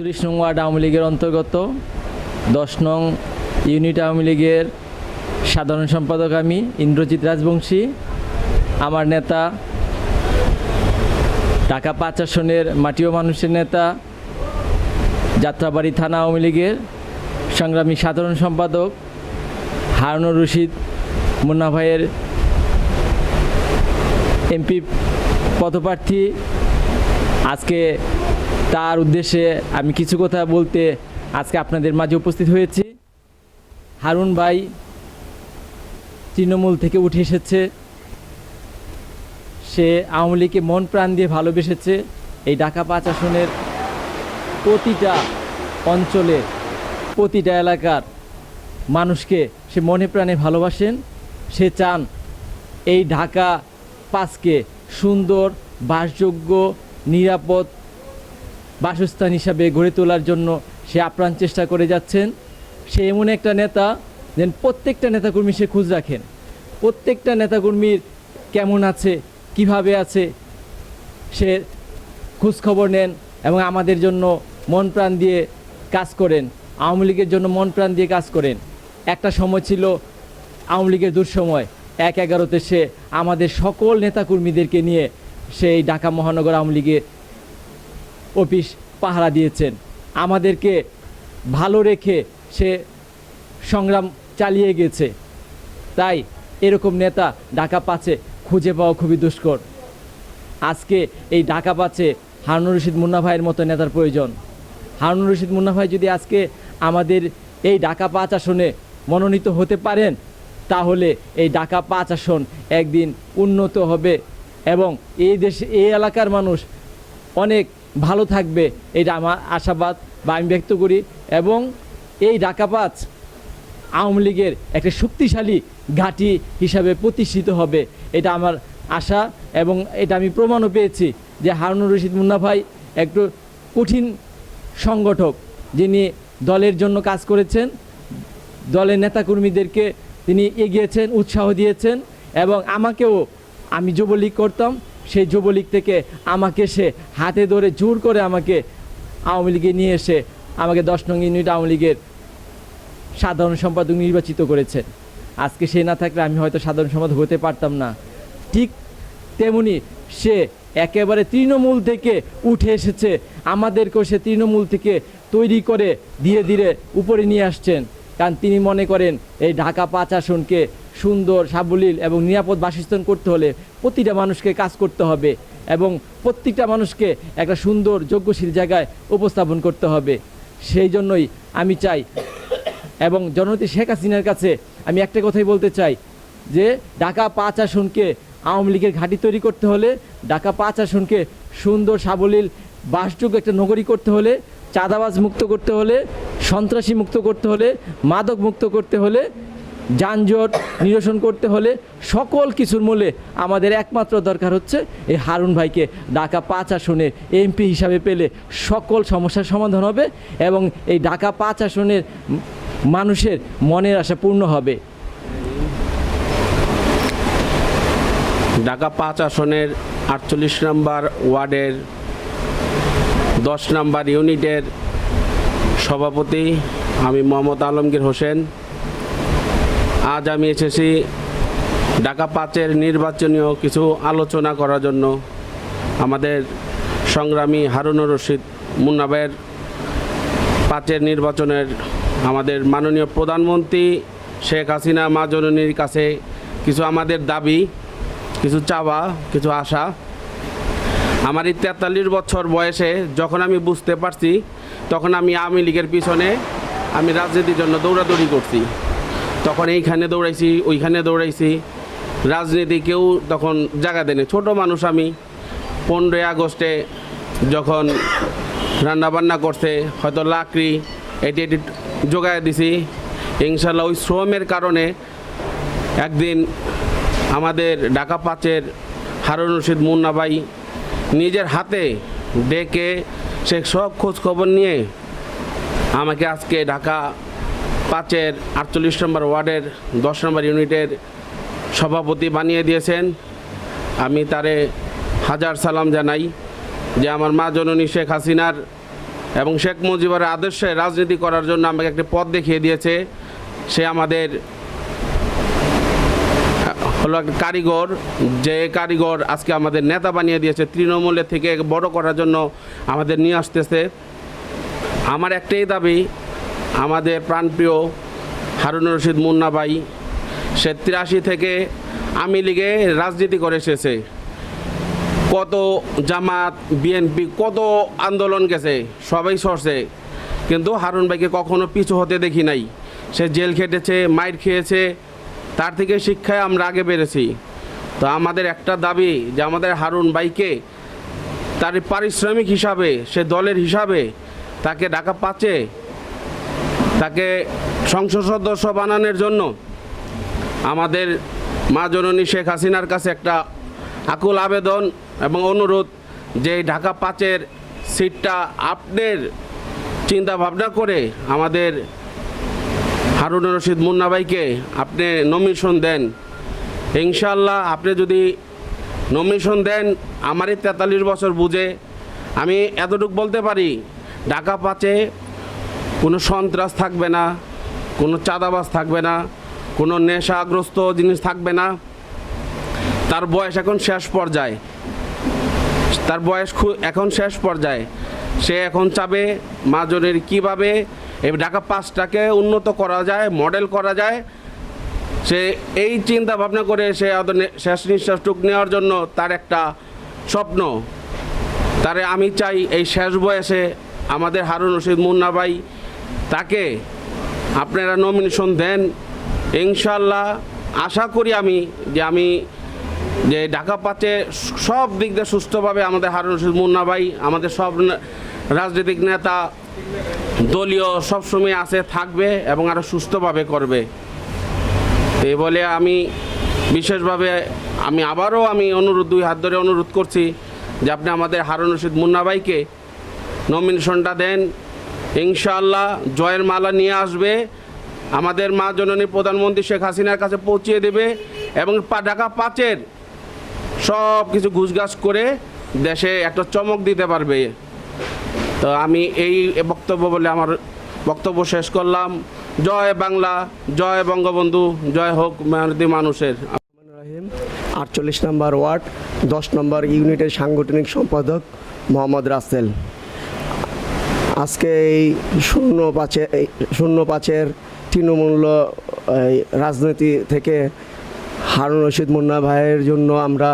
৪৮ নং ওয়ার্ড আওয়ামী লীগের অন্তর্গত ১০ নং ইউনিট আওয়ামী লীগের সাধারণ সম্পাদক আমি ইন্দ্রজিৎ রাজবংশী। আমার নেতা ঢাকা ৫ আসনের মাটি ও মানুষের নেতা, যাত্রাবাড়ি থানা আওয়ামী লীগের সংগ্রামী সাধারণ সম্পাদক হারুনুর রশিদ মুন্না ভাইয়ের এমপি পদপ্রার্থী। আজকে তার উদ্দেশ্যে আমি কিছু কথা বলতে আজকে আপনাদের মাঝে উপস্থিত হয়েছি। হারুন ভাই তৃণমূল থেকে উঠে এসেছে, সে আওয়ামী লীগকে মন প্রাণ দিয়ে ভালোবেসেছে। এই ঢাকা ৫ আসনের প্রতিটা অঞ্চলে প্রতিটা এলাকার মানুষকে সে মনে প্রাণে ভালোবাসেন। সে চান এই ঢাকা ৫কে সুন্দর, বাসযোগ্য, নিরাপদ বাসস্থান হিসাবে গড়ে তোলার জন্য সে আপ্রাণ চেষ্টা করে যাচ্ছেন। সে এমন একটা নেতা যেন প্রত্যেকটা নেতাকর্মী সে খোঁজ রাখেন, প্রত্যেকটা নেতাকর্মীর কেমন আছে, কিভাবে আছে, সে খোঁজখবর নেন এবং আমাদের জন্য মন প্রাণ দিয়ে কাজ করেন, আওয়ামী লীগের জন্য মন প্রাণ দিয়ে কাজ করেন। একটা সময় ছিল আওয়ামী লীগের দুঃসময়, ১/১১-তে সে আমাদের সকল নেতাকর্মীদেরকে নিয়ে সেই ঢাকা মহানগর আওয়ামী লীগের অফিস পাহারা দিয়েছেন। আমাদেরকে ভালো রেখে সে সংগ্রাম চালিয়ে গেছে। তাই এরকম নেতা ঢাকা ৫-এ খুঁজে পাওয়া খুবই দুষ্কর। আজকে এই ঢাকা ৫-এ হারুনুর রশিদ মুন্না ভাইয়ের মতো নেতার প্রয়োজন। হারুনুর রশিদ মুন্না ভাই যদি আজকে আমাদের এই ঢাকা ৫ আসনে মনোনীত হতে পারেন, তাহলে এই ঢাকা ৫ আসন একদিন উন্নত হবে এবং এই দেশে, এই এলাকার মানুষ অনেক ভালো থাকবে, এটা আমার আশাবাদ বা আমি ব্যক্ত করি। এবং এই ঢাকা ৫ আওয়ামী লীগের একটা শক্তিশালী ঘাঁটি হিসাবে প্রতিষ্ঠিত হবে, এটা আমার আশা। এবং এটা আমি প্রমাণও পেয়েছি যে হারুনুর রশিদ মুন্না ভাই একটু কঠিন সংগঠক, যিনি দলের জন্য কাজ করেছেন, দলের নেতাকর্মীদেরকে তিনি এগিয়েছেন, উৎসাহ দিয়েছেন। এবং আমাকেও, আমি যুবলীগ করতাম, সেই যুবলীগ থেকে আমাকে সে হাতে ধরে জোর করে আমাকে আওয়ামী লীগে নিয়ে এসে আমাকে ১০ নং ইউনিট আওয়ামী লীগের সাধারণ সম্পাদক নির্বাচিত করেছেন। আজকে সে না থাকলে আমি হয়তো সাধারণ সম্পাদক হতে পারতাম না। ঠিক তেমনি সে একেবারে তৃণমূল থেকে উঠে এসেছে, আমাদেরকেও সে তৃণমূল থেকে তৈরি করে ধীরে ধীরে উপরে নিয়ে আসছেন। কারণ তিনি মনে করেন এই ঢাকা ৫ আসনকে সুন্দর, সাবলীল এবং নিরাপদ বাসস্থান করতে হলে প্রতিটা মানুষকে কাজ করতে হবে এবং প্রত্যেকটা মানুষকে একটা সুন্দর, যোগ্যশীল জায়গায় উপস্থাপন করতে হবে। সেই জন্যই আমি চাই এবং জননেত্রী শেখ হাসিনার কাছে আমি একটা কথাই বলতে চাই যে ঢাকা ৫ আসনকে আওয়ামী লীগের ঘাঁটি তৈরি করতে হলে, ঢাকা ৫ আসনকে সুন্দর, সাবলীল, বাসযোগ্য একটা নগরী করতে হলে, চাঁদাবাজ মুক্ত করতে হলে, সন্ত্রাসী মুক্ত করতে হলে, মাদক মুক্ত করতে হলে, যানজট নিরসন করতে হলে, সকল কিছুর মূলে আমাদের একমাত্র দরকার হচ্ছে এই হারুন ভাইকে ঢাকা ৫ আসনে এমপি হিসাবে পেলে সকল সমস্যার সমাধান হবে এবং এই ঢাকা ৫ আসনের মানুষের মনের আশা পূর্ণ হবে। ঢাকা ৫ আসনের ৪৮ নম্বর ওয়ার্ডের ১০ নম্বর ইউনিটের সভাপতি আমি মোহাম্মদ আলমগীর হোসেন। আজ আমি এসেছি ঢাকা ৫-এর নির্বাচনীয় কিছু আলোচনা করার জন্য। আমাদের সংগ্রামী হারুনুর রশিদ মুন্না ভাইয়ের ৫-এর নির্বাচনের আমাদের মাননীয় প্রধানমন্ত্রী শেখ হাসিনা মা জননীর কাছে কিছু আমাদের দাবি, কিছু চাওয়া, কিছু আশা। আমার এই ৪৩ বছর বয়সে যখন আমি বুঝতে পারছি, তখন আমি আওয়ামী লীগের পিছনে আমি রাজনীতির জন্য দৌড়াদৌড়ি করছি। তখন এইখানে দৌড়াইছি, ওইখানে দৌড়াইছি, রাজনীতি কেউ তখন জায়গা দেয়নি। ছোট মানুষ আমি। ১৫ই আগস্টে যখন রান্নাবান্না করছে, হয়তো লাকড়ি এটি জোগায় দিছি। ইনশাল্লাহ ওই শ্রমের কারণে একদিন আমাদের ঢাকা ৫-এর হারুনুর রশিদ মুন্না ভাই নিজের হাতে ডেকে সে সব খোঁজ খবর নিয়ে আমাকে আজকে ঢাকা ৫-এর ৪৮ নম্বর ওয়ার্ডের ১০ নম্বর ইউনিটের সভাপতি বানিয়ে দিয়েছেন। আমি তারে হাজার সালাম জানাই যে আমার মা জননী শেখ হাসিনার এবং শেখ মুজিবের আদর্শে রাজনীতি করার জন্য আমাকে একটি পথ দেখিয়ে দিয়েছে। সে আমাদের হলো একটা কারিগর, যে কারিগর আজকে আমাদের নেতা বানিয়ে দিয়েছে, তৃণমূলের থেকে বড় করার জন্য আমাদের নিয়ে আসতেছে। আমার একটাই দাবি, আমাদের প্রাণপ্রিয় হারুনুর রশিদ মুন্না ভাই, সে 83 থেকে আওয়ামী লীগে রাজনীতি করে এসেছে। কত জামাত বিএনপি কত আন্দোলন গেছে, সবাই সরছে, কিন্তু হারুন ভাইকে কখনো পিছু হতে দেখি নাই। সে জেল খেটেছে, মাইর খেয়েছে, তার থেকে শিক্ষায় আমরা আগে বেড়েছি। তো আমাদের একটা দাবি যে আমাদের হারুন ভাইকে তার পারিশ্রমিক হিসাবে, সে দলের হিসাবে তাকে ঢাকা 5-এ তাকে সংসদ সদস্য বানানোর জন্য আমাদের মা জননী শেখ হাসিনার কাছে একটা আকুল আবেদন এবং অনুরোধ যে ঢাকা 5-এর সিটটা আপনার চিন্তা ভাবনা করে আমাদের হারুনুর রশিদ মুন্না ভাইকে আপনি নমিনেশন দেন। ইনশাআল্লাহ আপনি যদি নমিনেশন দেন, আমারই 43 বছর বুঝে আমি এতটুকু বলতে পারি, ঢাকা 5-এ কোনো সন্ত্রাস থাকবে না, কোনো চাঁদাবাজ থাকবে না, কোনো নেশাগ্রস্ত জিনিস থাকবে না। তার বয়স এখন শেষ পর্যায়ে, তার বয়স এখন শেষ পর্যায়ে। সে এখন চাবে মাজনের কীভাবে এই ঢাকা 5টাকে উন্নত করা যায়, মডেল করা যায়। সে এই চিন্তা ভাবনা করে সে শেষ নিঃশ্বাসটুক নেওয়ার জন্য তার একটা স্বপ্ন। তারে আমি চাই এই শেষ বয়সে আমাদের হারুন রশিদ মুন্না ভাই, তাকে আপনারা নমিনেশন দেন। ইনশাল্লাহ আশা করি আমি যে ঢাকা 5-এ সব দিক দিয়ে সুস্থভাবে আমাদের হারুন রশিদ মুন্না ভাই, আমাদের সব রাজনৈতিক নেতা দলীয় সবসময় আছে, থাকবে এবং আরও সুস্থভাবে করবে। এই বলে আমি বিশেষভাবে আবারও অনুরোধ, 2 হাত ধরে অনুরোধ করছি যে আপনি আমাদের হারুন রশিদ মুন্না ভাইকে নমিনেশনটা দেন। ইনশাআল্লাহ জয়ের মালা নিয়ে আসবে, আমাদের মা জননী প্রধানমন্ত্রী শেখ হাসিনার কাছে পৌঁছিয়ে দেবে এবং ঢাকা 5-এর সব কিছু ঘুষঘাস করে দেশে একটা চমক দিতে পারবে। তো আমি এই বক্তব্য বলে আমার বক্তব্য শেষ করলাম। জয় বাংলা, জয় বঙ্গবন্ধু, জয় হোক মেহনতি মানুষের। 48 নম্বর ওয়ার্ড 10 নম্বর ইউনিটের সাংগঠনিক সম্পাদক মোহাম্মদ রাসেল। আজকে এই 05-এর তৃণমূল রাজনীতি থেকে হারুন রশিদ মুন্না ভাইয়ের জন্য আমরা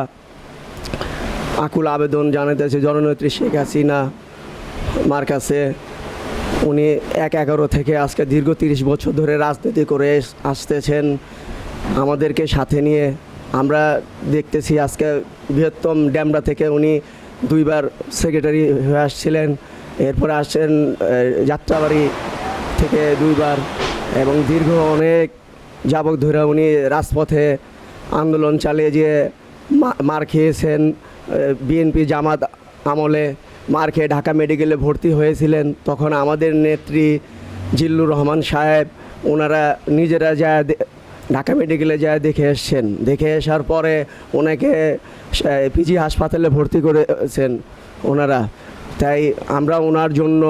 আকুল আবেদন জানাতেছি জননেত্রী শেখ হাসিনা মার কাছে। উনি 1-11 থেকে আজকে দীর্ঘ 30 বছর ধরে রাজনীতি করে আসতেছেন আমাদেরকে সাথে নিয়ে। আমরা দেখতেছি আজকে বৃহত্তম ড্যামরা থেকে উনি 2বার সেক্রেটারি হয়ে আসছিলেন, এরপরে আসছেন যাত্রাবাড়ি থেকে 2বার, এবং দীর্ঘ অনেক যাবক ধরে উনি রাজপথে আন্দোলন চালিয়ে যে মার খেয়েছেন। বিএনপি জামাত আমলে মার খেয়ে ঢাকা মেডিকেলে ভর্তি হয়েছিলেন। তখন আমাদের নেত্রী জিল্লুর রহমান সাহেব ওনারা নিজেরা যায় ঢাকা মেডিকেলে যায় দেখে এসছেন। দেখে আসার পরে ওনাকে পিজি হাসপাতালে ভর্তি করেছেন ওনারা। তাই আমরা ওনার জন্য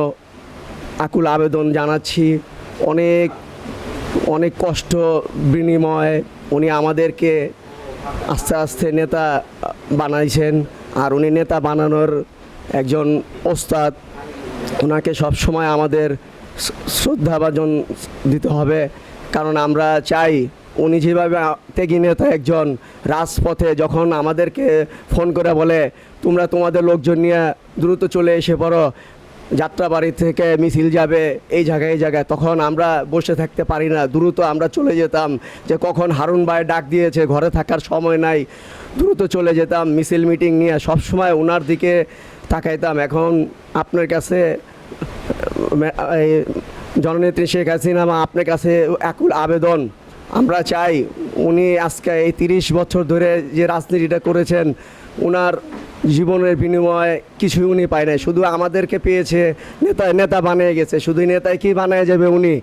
আকুল আবেদন জানাচ্ছি। অনেক অনেক কষ্ট বিনিময়ে উনি আমাদেরকে আস্তে আস্তে নেতা বানাইছেন, আর উনি নেতা বানানোর একজন ওস্তাদ। ওনাকে সবসময় আমাদের শ্রদ্ধাভাজন দিতে হবে, কারণ আমরা চাই উনি যেভাবে ত্যাগী নেতা একজন, রাজপথে যখন আমাদেরকে ফোন করে বলে তোমরা তোমাদের লোকজন নিয়ে দ্রুত চলে এসে পড়ো, যাত্রাবাড়ি থেকে মিছিল যাবে এই জায়গায়, তখন আমরা বসে থাকতে পারি না, দ্রুত আমরা চলে যেতাম। যে কখন হারুন ভাই ডাক দিয়েছে, ঘরে থাকার সময় নাই, দ্রুত চলে যেতাম মিছিল মিটিং নিয়ে, সবসময় ওনার দিকে তাকাইতাম। এখন আপনার কাছে জননেত্রী শেখ হাসিনা আপনার কাছে আকুল আবেদন, আমরা চাই উনি আজকে এই 30 বছর ধরে যে রাজনীতিটা করেছেন, ওনার জীবনের বিনিময়ে কিছুই উনি পায় নাই, শুধু আমাদেরকে পেয়েছে, নেতা বানিয়ে গেছে। শুধু নেতায় কি বানিয়ে যাবে উনি?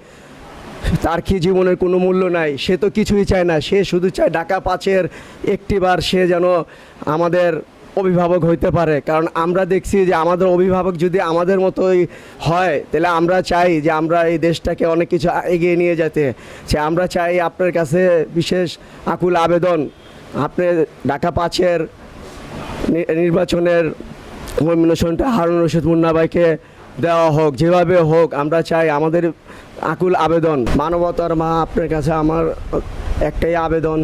তার কি জীবনের কোনো মূল্য নাই? সে তো কিছুই চায় না, সে শুধু চায় ঢাকা 5-এর একটিবার সে যেন আমাদের অভিভাবক হইতে পারে, কারণ আমরা দেখছি যে আমাদের অভিভাবক যদি আমাদের মতোই হয় তাহলে আমরা চাই যে আমরা এই দেশটাকে অনেক কিছু এগিয়ে নিয়ে যেতে। সে আমরা চাই আপনার কাছে বিশেষ আকুল আবেদন, আপনি ঢাকা 5-এর নির্বাচনের নমিনেশনটা হারুন রশিদ মুন্না ভাইকে দেওয়া হোক, যেভাবে হোক আমরা চাই। আমাদের আকুল আবেদন, মানবতার মা আপনার কাছে আমার একটাই আবেদন,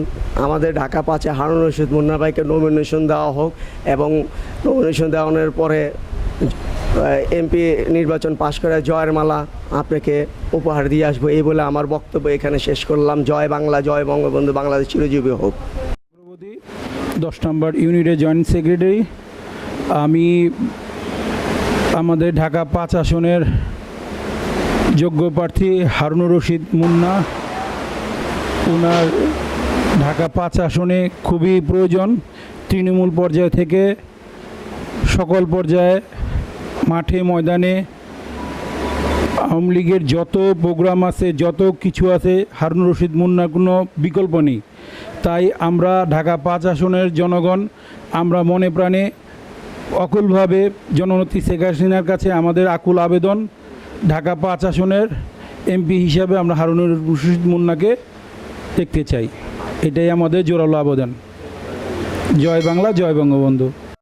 আমাদের ঢাকা 5-এ হারুন রশিদ মুন্না ভাইকে নমিনেশন দেওয়া হোক এবং নমিনেশন দেওয়ানোর পরে এমপি নির্বাচন পাশ করে জয়ের মালা আপনাকে উপহার দিয়ে আসবো। এই বলে আমার বক্তব্য এখানে শেষ করলাম। জয় বাংলা, জয় বঙ্গবন্ধু, বাংলাদেশ চিরজীবী হোক। 10 নম্বর ইউনিটের জয়েন্ট সেক্রেটারি। আমি আমাদের ঢাকা 5 আসনের যোগ্য প্রার্থী হারুনুর রশিদ মুন্না, ওনার ঢাকা 5 আসনে খুবই প্রয়োজন। তৃণমূল পর্যায় থেকে সকল পর্যায়ে মাঠে ময়দানে আওয়ামী লীগের যত প্রোগ্রাম আছে, যত কিছু আছে, হারুনুর রশিদ মুন্নার কোনো বিকল্প নেই। তাই আমরা ঢাকা 5 আসনের জনগণ আমরা মনে প্রাণে অকুলভাবে জননেত্রী শেখ হাসিনার কাছে আমাদের আকুল আবেদন, ঢাকা 5 আসনের এমপি হিসাবে আমরা হারুনুর রশিদ মুন্নাকে দেখতে চাই। এটাই আমাদের জোরালো আবেদন। জয় বাংলা, জয় বঙ্গবন্ধু।